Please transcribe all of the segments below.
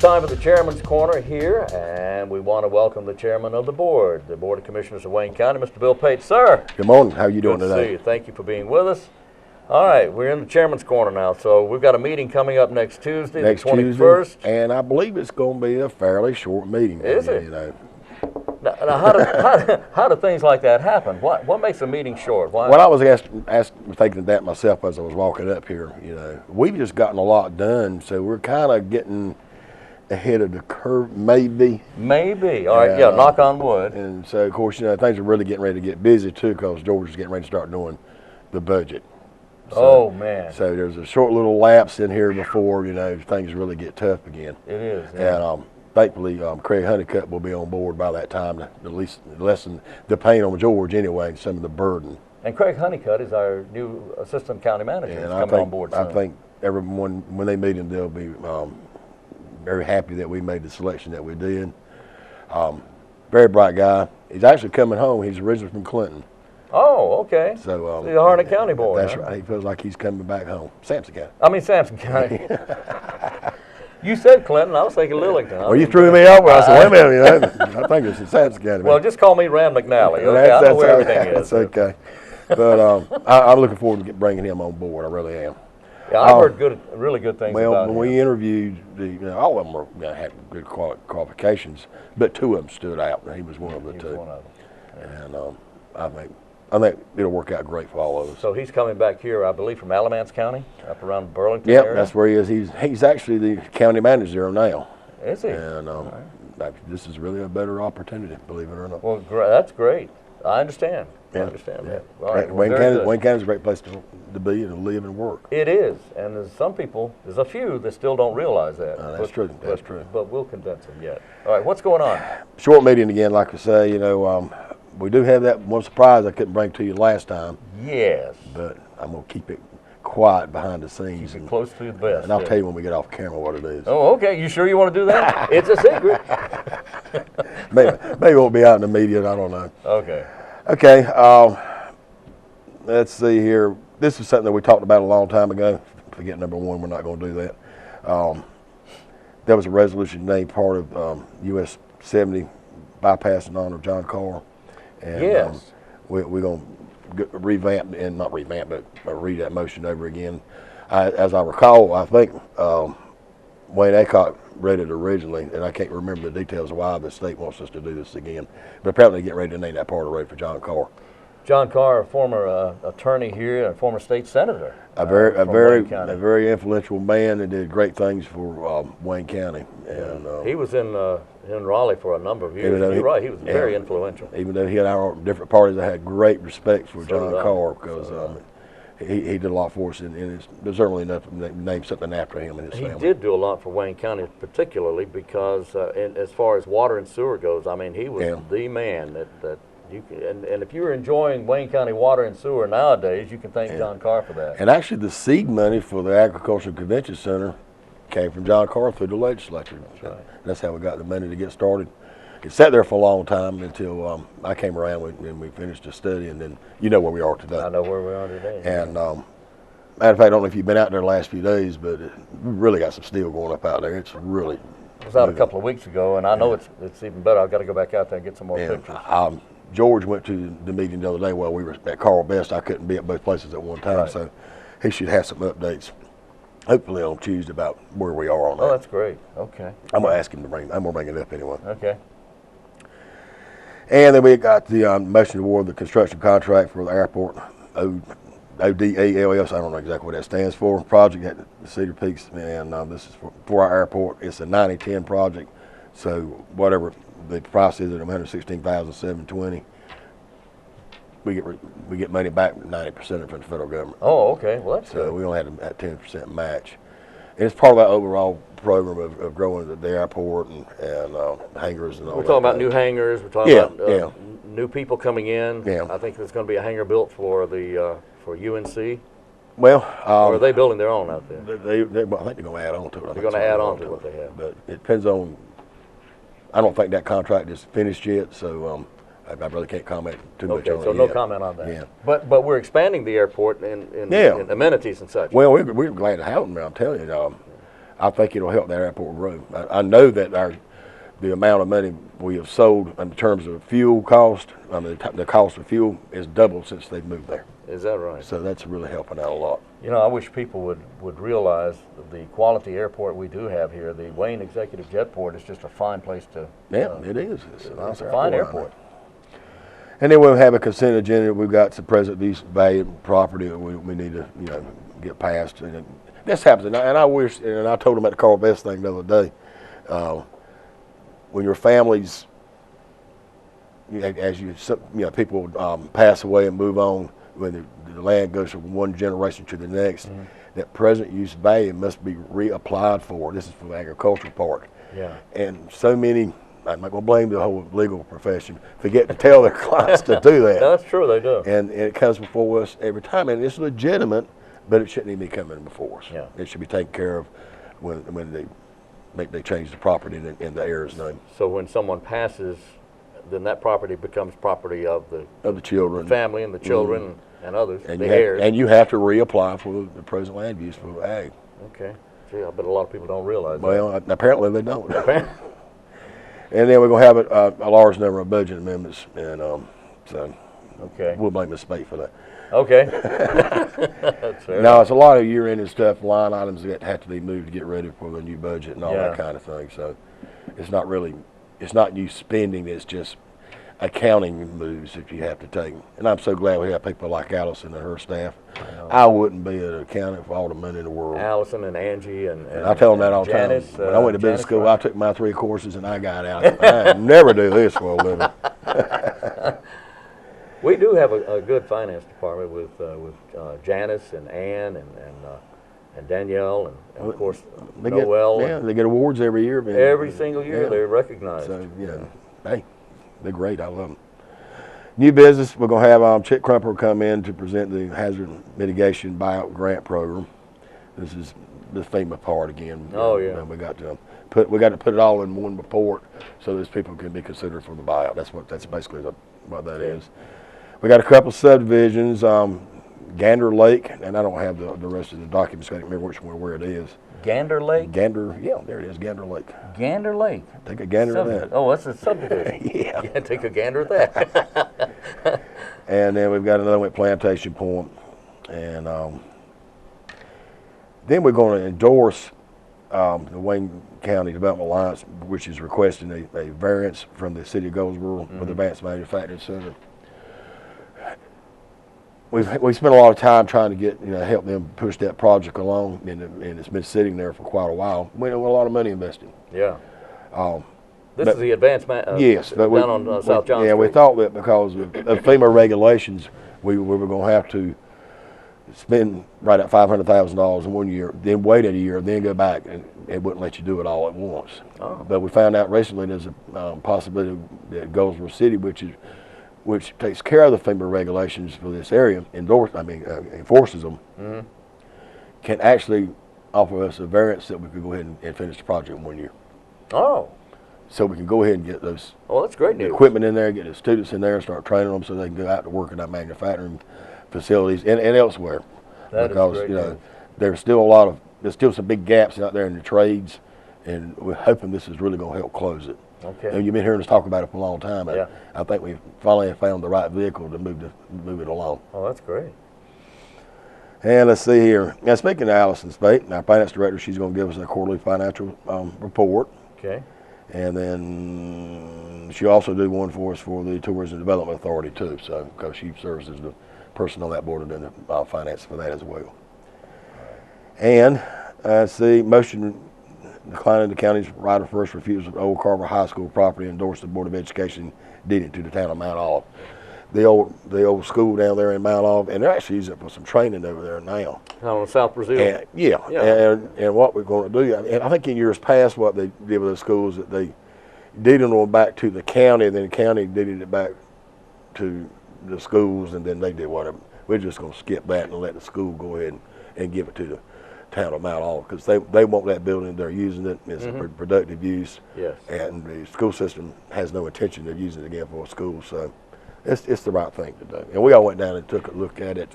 time for the Chairman's Corner here, and we want to welcome the Chairman of the Board of Commissioners of Wayne County, Mr. Bill Pate. Sir. Good morning. How are you doing Good today? to see you. Thank you for being with us. All right, we're in the Chairman's Corner now, so we've got a meeting coming up next Tuesday, the 21st. And I believe it's going to be a fairly short meeting. Is it? You know. Now how do things like that happen? What makes a meeting short? Why? Well, I was thinking that myself as I was walking up here. You know, we've just gotten a lot done, so we're kind of getting ahead of the curve, maybe. Maybe. All right, yeah, knock on wood. And so, of course, you know, things are really getting ready to get busy, too, because George is getting ready to start doing the budget. So, oh, man. So there's a short little lapse in here before, you know, things really get tough again. It is. Yeah. And thankfully, Craig Honeycutt will be on board by that time to at least lessen the pain on George anyway, and some of the burden. And Craig Honeycutt is our new assistant county manager. And He's coming on board soon. I think everyone, when they meet him, they'll be very happy that we made the selection that we did. Very bright guy. He's actually coming home. He's originally from Clinton. Oh, okay. So the Harnett County boy. That's huh? right. He feels like he's coming back home. Sampson County. I mean Sampson County. You said Clinton. I was thinking Lillington. Well, you threw me over. I said, wait a minute. You know, I think it's in Sampson County. Well, just call me Rand McNally. Okay, I know where everything is. That's okay. But I'm looking forward to bringing him on board. I really am. Yeah, I've heard really good things about him. Well, when we interviewed, all of them were had good qualifications, but two of them stood out. He was one of the two. One of them. Yeah. And I think it'll work out great for all of us. So he's coming back here, I believe, from Alamance County, up around Burlington Yep, area? that's where he is. He's actually the county manager there now. Is he? And this is really a better opportunity, believe it or not. Well, that's great. I understand. Yeah. I understand Yeah. that. All right, Wayne County's a great place to be and to live and work. It is, and there's a few that still don't realize that. That's true. That's true. But we'll convince them yet. All right, what's going on? Short meeting again, like I say. You know, we do have that one surprise I couldn't bring to you last time. Yes. But I'm gonna keep it quiet behind the scenes. Keep it close to the vest. And I'll tell you when we get off camera what it is. Oh, okay. You sure you want to do that? It's a secret. maybe it won't be out in the media. I don't know. Okay. Okay. Let's see here. This is something that we talked about a long time ago. Forget number one. We're not going to do that. That was a resolution named part of US 70 bypass in honor of John Carr. And, yes. We're going to revamp, and not revamp, but read that motion over again. As I recall, I think Wayne Aycock read it originally, and I can't remember the details of why the state wants us to do this again. But apparently, get ready to name that part of the road for John Carr. John Carr, a former attorney here and a former state senator. A very influential man that did great things for Wayne County. And he was in Raleigh for a number of years. You're right, he was very influential. Even though he had our different parties, I had great respect for John Carr because he did a lot for us, and it's deservedly enough to name something after him and his family. He did do a lot for Wayne County, particularly because, as far as water and sewer goes, I mean, he was the man that you can, and if you're enjoying Wayne County water and sewer nowadays, you can thank John Carr for that. And actually, the seed money for the Agricultural Convention Center came from John Carr through the legislature. That's right. That's how we got the money to get started. It sat there for a long time until I came around and we finished the study, and then you know where we are today. I know where we are today. And matter of fact, I don't know if you've been out there the last few days, but we really got some steel going up out there. It's really. I was out a couple of weeks ago, and I know it's even better. I've got to go back out there and get some more pictures. George went to the meeting the other day while we were at Carl Best. I couldn't be at both places at one time, so he should have some updates, hopefully on Tuesday, about where we are on that. Oh, that's great. Okay. I'm going to ask him to I'm going to bring it up anyway. Okay. And then we got the motion to award the construction contract for the airport, ODALS, I don't know exactly what that stands for, project at Cedar Peaks, and this is for our airport. It's a 90-10 project, so whatever the price is at $116,720, we get money back 90% from the federal government. Oh, okay. Well, that's good. So we only had that 10% match. And it's part of our overall program of growing the airport and hangars and all that. We're talking about new hangars. We're talking about new people coming in. Yeah. I think there's going to be a hangar built for the for UNC. Well, or are they building their own out there? Well, I think they're going to add on to it. They're going to add on to what they have. But it depends on. I don't think that contract is finished yet, so I really can't comment too much on it. Okay, so no comment on that. Yeah. But we're expanding the airport in amenities and such. Well, we're glad to have them there. I'm telling you, I think it'll help that airport grow. I know that the amount of money we have sold in terms of fuel cost, I mean, the cost of fuel is doubled since they've moved there. Is that right? So that's really helping out a lot. You know, I wish people would realize the quality airport we do have here. The Wayne Executive Jetport is just a fine place to. Yeah, it is. It's a fine airport. And then we'll have a consent agenda. We've got some present value property that we need to, get past. And this happens, and I wish, and I told them at the Carl Best thing the other day, when your families, as people pass away and move on, when the land goes from one generation to the next, that present use value must be reapplied for. This is for the agricultural part. Yeah. And so many, I'm not going to blame the whole legal profession, forget to tell their clients to do that. That's true, they do. And it comes before us every time, and it's legitimate, but it shouldn't even be coming before us. Yeah. It should be taken care of when they change the property in the heir's name. So when someone passes, then that property becomes property of the children, family, and the children, and others, and the heirs. And you have to reapply for the present land use for ag. Okay. Gee, I bet a lot of people don't realize that. Well, apparently they don't. And then we're going to have a large number of budget amendments, and so okay, we'll blame Ms. Spate for that. Okay. That's fair. No, it's a lot of year-end stuff, line items that have to be moved to get ready for the new budget and all that kind of thing. So it's not new spending, it's just accounting moves that you have to take. And I'm so glad we have people like Allison and her staff. I wouldn't be an accountant for all the money in the world. Allison and Angie and I tell them that all the time. When I went to business school, I took my 3 courses and I got out. I never do this for a living. We do have a good finance department with Janice and Ann and Danielle and of course Noel. They get awards every year. Man. Every single year they're recognized. So hey, they're great. I love them. New business. We're gonna have Chick Crumper come in to present the hazard mitigation buyout grant program. This is the FEMA part again. Oh yeah. And we got to put it all in one report so those people can be considered for the buyout. That's basically what that is. We got a couple subdivisions, Gander Lake, and I don't have the rest of the documents. I can't remember where it is. Gander Lake? Gander, yeah, there it is, Gander Lake. Gander Lake? Take a gander at that. Oh, that's a subdivision. Yeah. Take a gander at that. And then we've got another one at Plantation Point. And then we're going to endorse the Wayne County Development Alliance, which is requesting a variance from the City of Goldsboro for the Advanced Manufacturing Center. We spent a lot of time trying to get help them push that project along, and it's been sitting there for quite a while. We have a lot of money invested. Yeah. This is the advanced yes, but down on South John Street. Yeah, we thought that because of FEMA regulations, we were going to have to spend right at $500,000 in 1 year, then wait a year, then go back, and it wouldn't let you do it all at once. Oh. But we found out recently there's a possibility that Goldsboro City, which takes care of the FEMA regulations for this area, enforces them, can actually offer us a variance that we could go ahead and finish the project in 1 year. Oh. So we can go ahead and get those that's great news. Equipment in there, get the students in there and start training them so they can go out to work in our manufacturing facilities and elsewhere. That is great news. There's still some big gaps out there in the trades, and we're hoping this is really going to help close it. Okay. And you've been hearing us talk about it for a long time. Yeah. I think we finally have found the right vehicle to move it along. Oh, that's great. And let's see here. Now, speaking of Allison Spate, our finance director, she's going to give us a quarterly financial report. Okay. And then she'll also do one for us for the Tourism Development Authority too. So, because she serves as the person on that board and then the finance for that as well. And let's see, motion declining the county's right of first refusal of Old Carver High School property endorsed the Board of Education deeded to the town of Mount Olive. The old school down there in Mount Olive, and they're actually using it for some training over there now. On South Brazil. And what we're going to do, and I think in years past what they did with those schools, that they deeded them back to the county, and then the county deeded it back to the schools, and then they did whatever. We're just going to skip that and let the school go ahead and give it to the town of Mount Olive, because they want that building. They're using it. It's a productive use. Yes. And the school system has no intention of using it again for a school, so it's the right thing to do. And we all went down and took a look at it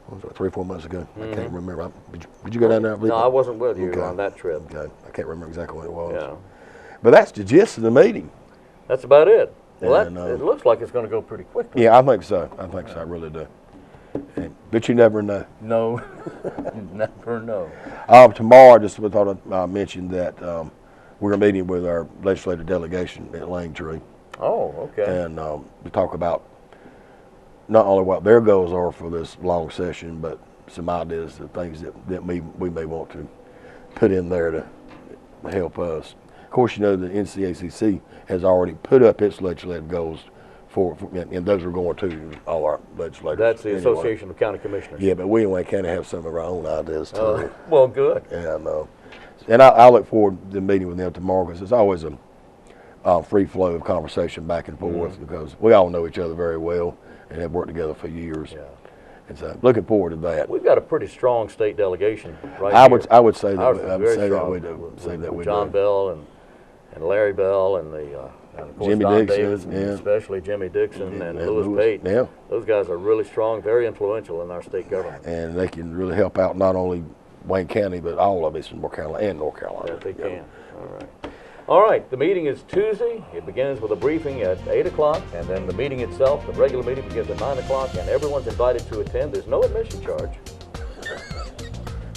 what was it, 3 or 4 months ago. I can't remember. Did you go down there? No, I wasn't with you Okay. on that trip. Okay. I can't remember exactly what it was. Yeah, But that's the gist of the meeting. that's about it. Well, And, it looks like it's going to go pretty quickly. Yeah, I think so. I really do. But you never know. No, you never know. Tomorrow, I just thought I'd mention that we're meeting with our legislative delegation at Langtree, Oh, okay. and to talk about not only what their goals are for this long session, but some ideas of things that we may want to put in there to help us. Of course, you know the NCACC has already put up its legislative goals and those are going to all our legislators. That's the anyway. Association of County Commissioners. Yeah, but we in Wayne County have some of our own ideas too. Well, good. And I look forward to meeting with them tomorrow because it's always a free flow of conversation back and forth because we all know each other very well and have worked together for years. Yeah. And so looking forward to that. We've got a pretty strong state delegation right I here. would say that Ours is I would very say that strong. we do. Say that we John do. Bell and Larry Bell and and of course Jimmy Don Dixon, Davis, and yeah. especially Jimmy Dixon and And Louis Louis, Pate. yeah. Those guys are really strong, very influential in our state government. And they can really help out not only Wayne County but all of Eastern North Carolina and North Carolina. Yes, they can. All right. All right, the meeting is Tuesday. It begins with a briefing at 8 o'clock, and then the meeting itself, the regular meeting, begins at 9 o'clock, and everyone's invited to attend. There's no admission charge.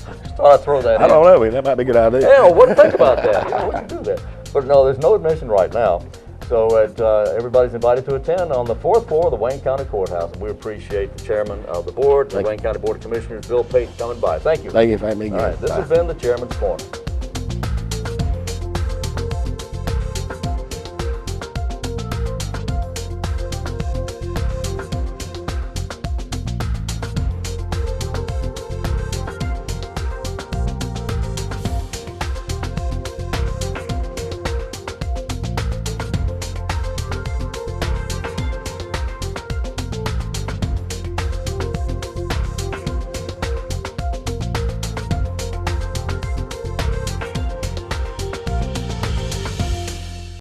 Just thought I'd throw that in. I don't know. That might be a good idea. Yeah, well, think about that. Yeah, we can do that. But no, there's no admission right now. So everybody's invited to attend on the 4th floor of the Wayne County Courthouse. And we appreciate the chairman of the board, the Wayne County Board of Commissioners, Bill Pate, coming by. Thank you. Thank you for having me. All right, this has been the Chairman's Corner.